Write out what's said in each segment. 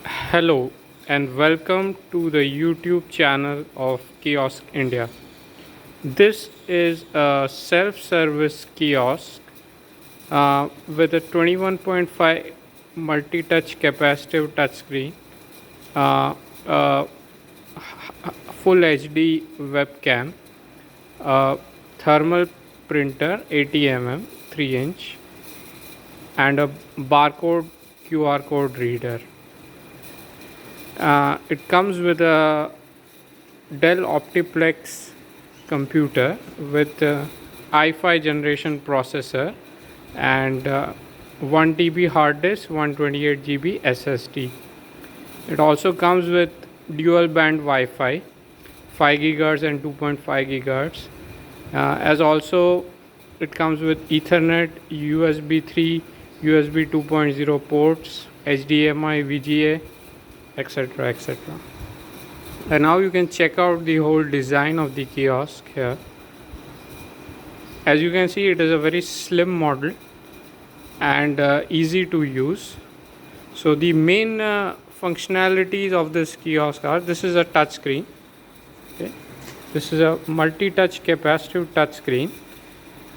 Hello and welcome to the YouTube channel of Kiosk India. This is a self service kiosk with a 21.5 multi touch capacitive touchscreen, uh, uh, full HD webcam, thermal printer 80 mm 3 inch, and a barcode QR code reader. It comes with a Dell Optiplex computer with i5 generation processor and 1 TB hard disk, 128 GB SSD. It also comes with dual band Wi-Fi, 5 GHz and 2.5 GHz. As also, it comes with Ethernet, USB 3, USB 2.0 ports, HDMI, VGA, etc. etc. And now you can check out the whole design of the kiosk here. As you can see, it is a very slim model and easy to use. So the main functionalities of this kiosk are: this is a touch screen. Okay, this is a multi-touch capacitive touch screen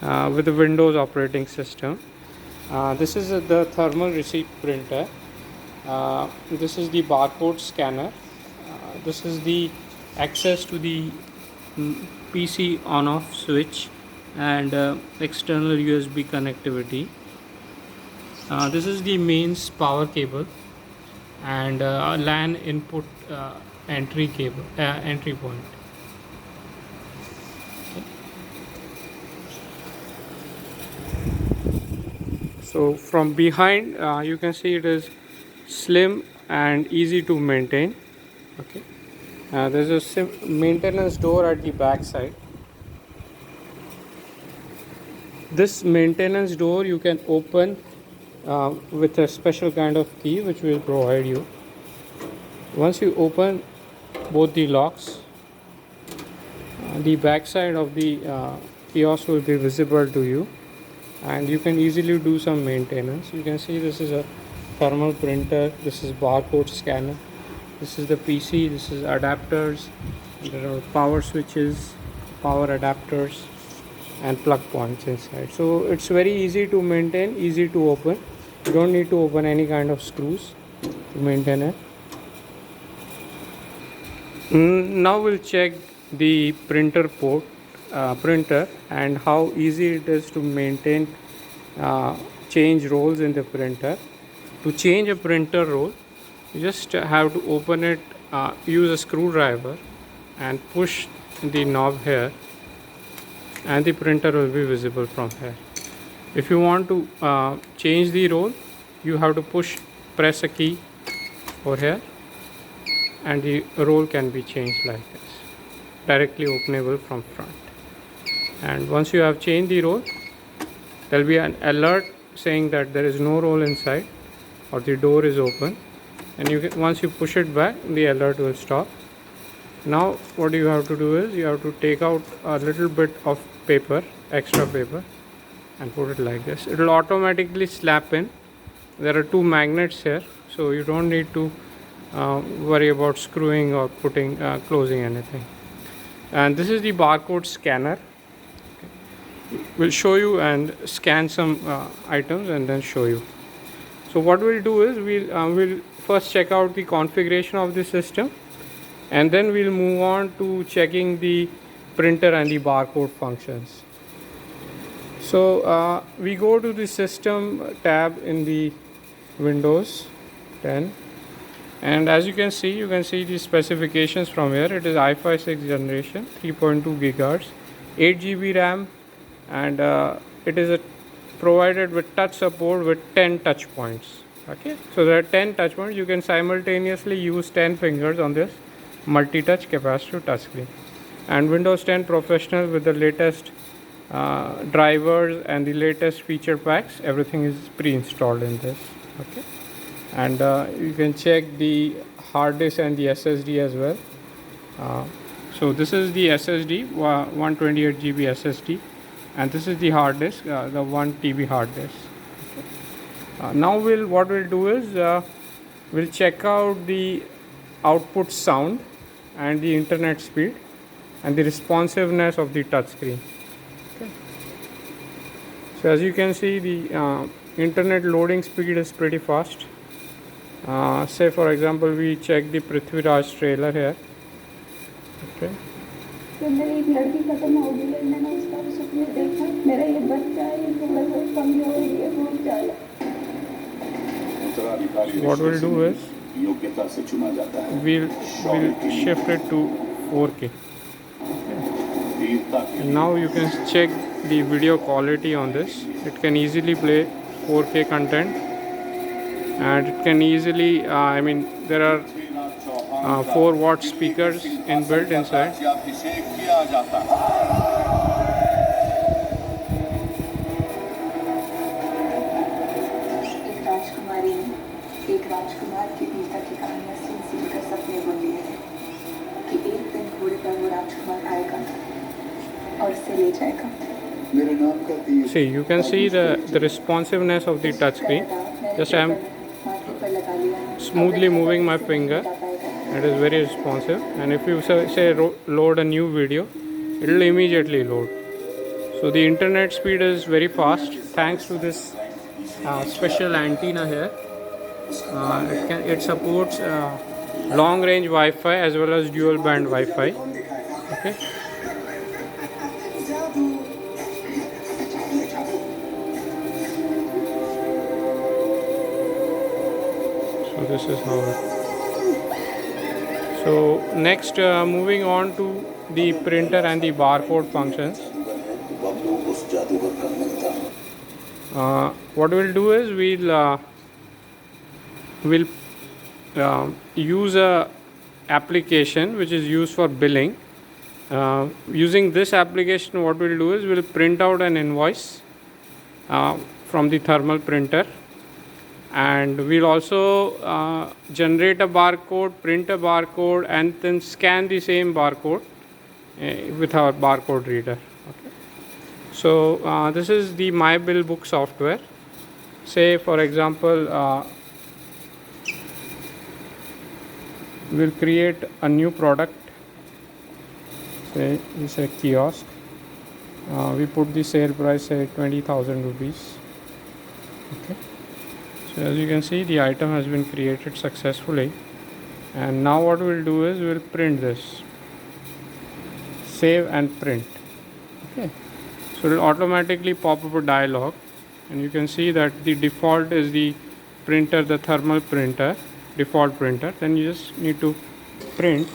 with a Windows operating system. This is the thermal receipt printer. This is the barcode scanner. This is the access to the PC on off switch and external USB connectivity. This is the mains power cable and LAN input entry cable entry point. So from behind you can see it is slim and easy to maintain. Okay, there's a maintenance door at the back side. This maintenance door you can open with a special kind of key which will provide you. Once you open both the locks, the back side of the kiosk will be visible to you and you can easily do some maintenance. You can see this is a thermal printer, this is barcode scanner, this is the PC, this is adapters, there are power switches, power adapters and plug points inside. So it's very easy to maintain, easy to open. You don't need to open any kind of screws to maintain it. Now we'll check the printer printer and how easy it is to maintain change roles in the printer. To change a printer roll, you just have to open it, use a screwdriver and push the knob here and the printer will be visible from here. If you want to change the roll, you have to press a key over here and the roll can be changed like this, directly openable from front. And once you have changed the roll, there will be an alert saying that there is no roll inside or the door is open, and once you push it back, the alert will stop. Now what you have to do is you have to take out a little bit of paper, extra paper, and put it like this. It will automatically slap in. There are two magnets here, so you don't need to worry about screwing or putting closing anything. And this is the barcode scanner. We'll show you and scan some items and then show you. So what we'll do is we'll first check out the configuration of the system and then we'll move on to checking the printer and the barcode functions. So we go to the system tab in the Windows 10, and as you can see the specifications from here. It is i5 6th generation, 3.2 GHz, 8 GB RAM, and it is provided with touch support with 10 touch points. Okay, so there are 10 touch points. You can simultaneously use 10 fingers on this multi-touch capacitive touchscreen. And Windows 10 Professional with the latest drivers and the latest feature packs, everything is pre-installed in this. Okay, and you can check the hard disk and the SSD as well. So this is the SSD, 128 GB SSD, and this is the hard disk, the 1 TB hard disk. Okay. Now what we'll do is we'll check out the output sound and the internet speed and the responsiveness of the touchscreen. Okay. So as you can see, the internet loading speed is pretty fast. Say for example, we check the Prithviraj trailer here. Okay. तो मेरी एक लड़की खत्म हो गई है, मैंने उसका सपने देखा, मेरा ये बच्चा है, ये थोड़ा सा कमजोर है, बहुत ज़्यादा। What we'll do is योग्यता से चुना जाता है। we'll shift it to 4K. And now you can check the video quality on this. It can easily play 4K content, and it can easily there are 4-watt speakers inbuilt inside. एक राजकुमारी ने एक राजकुमार की वीरता की कहानियां सुन कर सपने बुन लिए हैं कि एक दिन घोड़े पर वो राजकुमार आएगा और उसे ले जाएगा। मेरे नाम का तीर। See, you can see the responsiveness of the touchscreen. Just I am smoothly moving my finger. It is very responsive, and if you say load a new video, it will immediately load. So the internet speed is very fast thanks to this special antenna here. It supports long range Wi-Fi as well as dual band Wi-Fi. Okay. So this is how it. So next, moving on to the printer and the barcode functions. What we'll do is we'll use a application which is used for billing. Using this application, what we'll do is we'll print out an invoice from the thermal printer, and we'll also generate a barcode, print a barcode, and then scan the same barcode with our barcode reader. Okay. So this is the My Bill Book software. Say for example, we'll create a new product. Say it's a kiosk. We put the sale price, say 20,000 rupees. Okay. So as you can see, the item has been created successfully, and now what we'll do is we'll print this. Save and print. Okay. So it will automatically pop up a dialog, and you can see that the default is the printer, the thermal printer, default printer. Then you just need to print,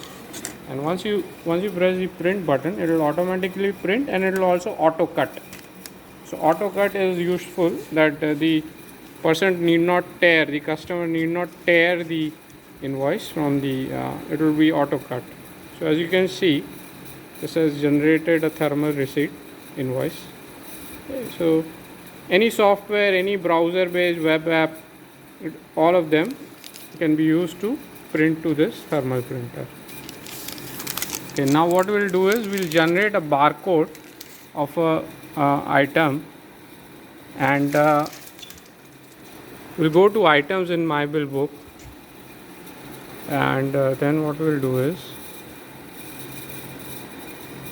and once you press the print button, it will automatically print, and it will also auto cut. So auto cut is useful that the customer need not tear the invoice from the it will be auto cut. So as you can see, this has generated a thermal receipt invoice. Okay, so any software, any browser based web app, all of them can be used to print to this thermal printer. Okay, now what we'll do is we'll generate a barcode of a item, and we'll go to items in My Bill Book, and then what we'll do is,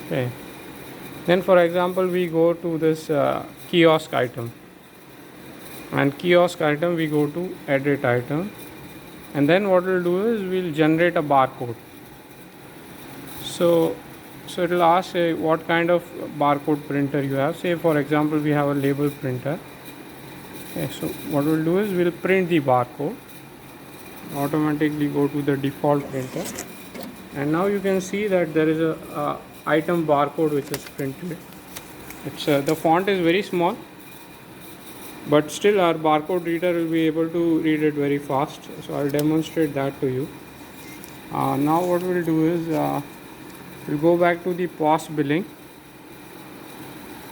okay, then for example we go to this kiosk item, and kiosk item we go to edit item, and then what we'll do is we'll generate a barcode. So it will ask what kind of barcode printer you have. Say for example we have a label printer. Okay, so what we'll do is we'll print the barcode, automatically go to the default printer, and now you can see that there is a item barcode which is printed. It's the font is very small, but still our barcode reader will be able to read it very fast. So I'll demonstrate that to you. Now what we'll do is we'll go back to the POS billing,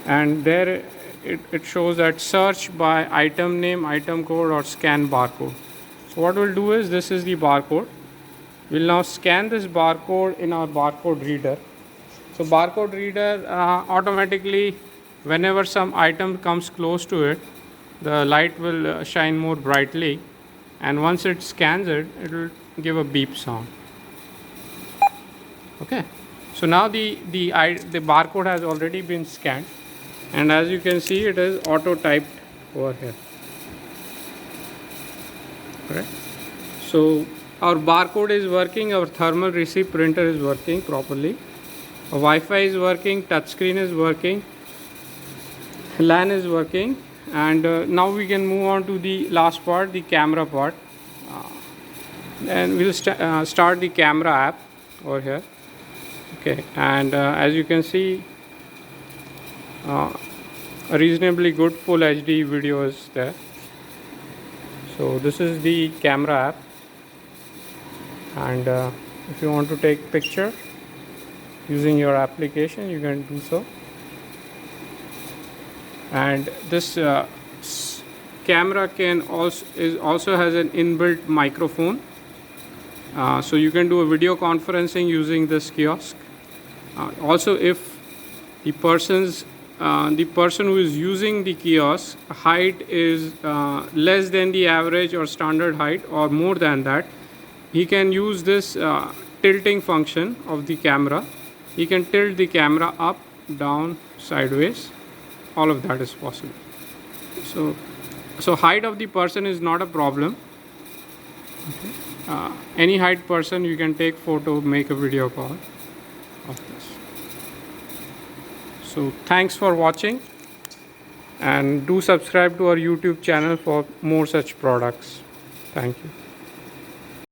and there it shows that search by item name, item code, or scan barcode. So what we'll do is, this is the barcode. We'll now scan this barcode in our barcode reader. So barcode reader automatically, whenever some item comes close to it, the light will shine more brightly, and once it scans it, it will give a beep sound. Okay, so now the barcode has already been scanned, and as you can see it is auto typed over here. Right, so our barcode is working, our thermal receipt printer is working properly, Wi-Fi is working, touchscreen is working, LAN is working, and now we can move on to the last part, the camera part. And we'll start the camera app over here. Okay, and as you can see, a reasonably good full HD video is there. So this is the camera app, and if you want to take picture using your application, you can do so. And this camera can also has an inbuilt microphone, so you can do a video conferencing using this kiosk. Also, if the person who is using the kiosk height is less than the average or standard height or more than that, he can use this tilting function of the camera. He can tilt the camera up, down, sideways. All of that is possible. So height of the person is not a problem. Okay. Any height person, you can take photo, make a video call of this. So thanks for watching, and do subscribe to our YouTube channel for more such products. Thank you.